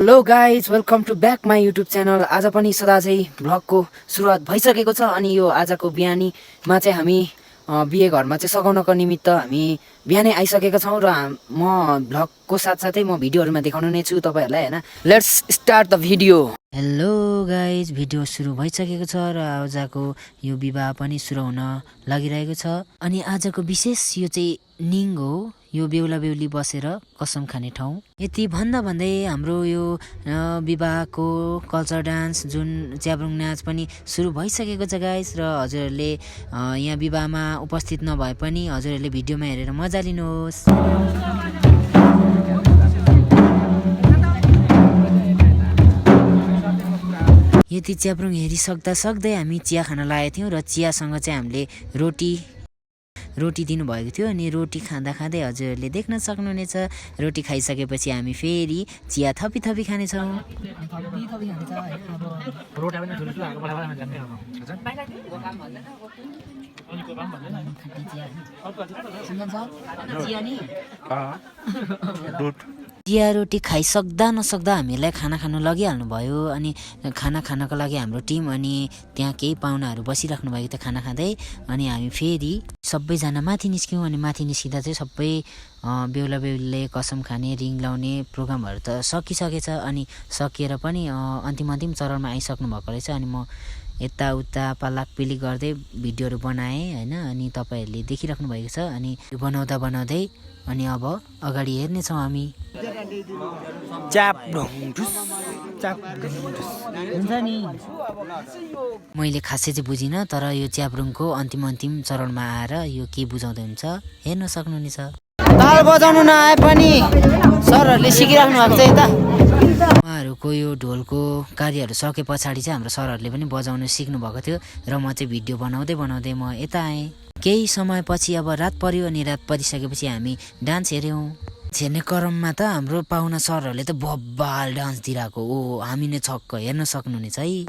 Hello guys welcome to back my YouTube channel. आज पनि सदा चाहिँ भ्लगको सुरुवात भइसकेको छ अनि यो आजको बिहानीमा चाहिँ हामी बिहे घरमा चाहिँ सघाउनको निमित्त हामी बिहानै आइसकेका छौँ र म भ्लगको साथसाथै म भिडियोहरूमा देखाउनु नै छु तपाईँहरूलाई होइन। Let's start the video. Hello guys, video सुरु भइसकेको छ र आजको यो विवाह पनि सुरु हुन लागिरहेको छ अनि आजको विशेष यो चाहिँ निङ हो, यो बेहुला बेहुली बसेर कसम खाने ठाउँ। यति भन्दा भन्दै हाम्रो यो विवाहको कल्चर डान्स जुन च्याब्रुङ नाच पनि सुरु भइसकेको छ गाइस। र हजुरहरूले यहाँ विवाहमा उपस्थित नभए पनि हजुरहरूले भिडियोमा हेरेर मजा लिनुहोस्। यति च्याब्रुङ हेरिसक्दा सक्दै हामी चिया खान लागेको थियौँ र चियासँग चाहिँ हामीले रोटी दिनुभएको थियो अनि रोटी खाँदा खाँदै हजुरहरूले देख्न सक्नुहुनेछ। रोटी खाइसकेपछि हामी फेरि चिया थपी खानेछौँ। चिया रोटी खाइसक्दा नसक्दा हामीलाई खाना खानु लगिहाल्नु भयो अनि खाना खानको लागि हाम्रो टिम अनि त्यहाँ केही पाहुनाहरू बसिराख्नु भएको थियो खाना खाँदै। अनि हामी फेरि सबैजना माथि निस्क्यौँ अनि माथि निस्किँदा चाहिँ सबै बेहुला बेहुलीले कसम खाने रिङ लाउने प्रोग्रामहरू त सकिसकेछ अनि सकिएर पनि अन्तिम चरणमा आइसक्नु भएको रहेछ। अनि म यताउता पालाक पिलिक गर्दै भिडियोहरू बनाएँ होइन। अनि तपाईँहरूले देखिराख्नु भएको छ अनि बनाउँदै अनि अब अगाडि हेर्नेछौँ हामी। हुन्छ नि, मैले खासै चाहिँ बुझिनँ तर यो च्याब्रुङको अन्तिम चरणमा आएर यो के बुझाउँदै हुन्छ हेर्न सक्नुहुनेछ। ताल बजाउनु नआए पनि सरहरूले सिकिराख्नु भएको छ यता। उहाँहरूको यो ढोलको कार्यहरू सके पछाडि चाहिँ हाम्रो सरहरूले पनि बजाउनु सिक्नु भएको थियो र म चाहिँ भिडियो बनाउँदै म यता आएँ। केही समयपछि अब रात पर्यो अनि रात परिसकेपछि हामी डान्स हेऱ्यौँ। हेर्ने क्रममा त हाम्रो पाहुना सरहरूले त बब्बाल डान्स दिइरहेको, ओ हामी नै छक्क, हेर्न सक्नुहुनेछ है।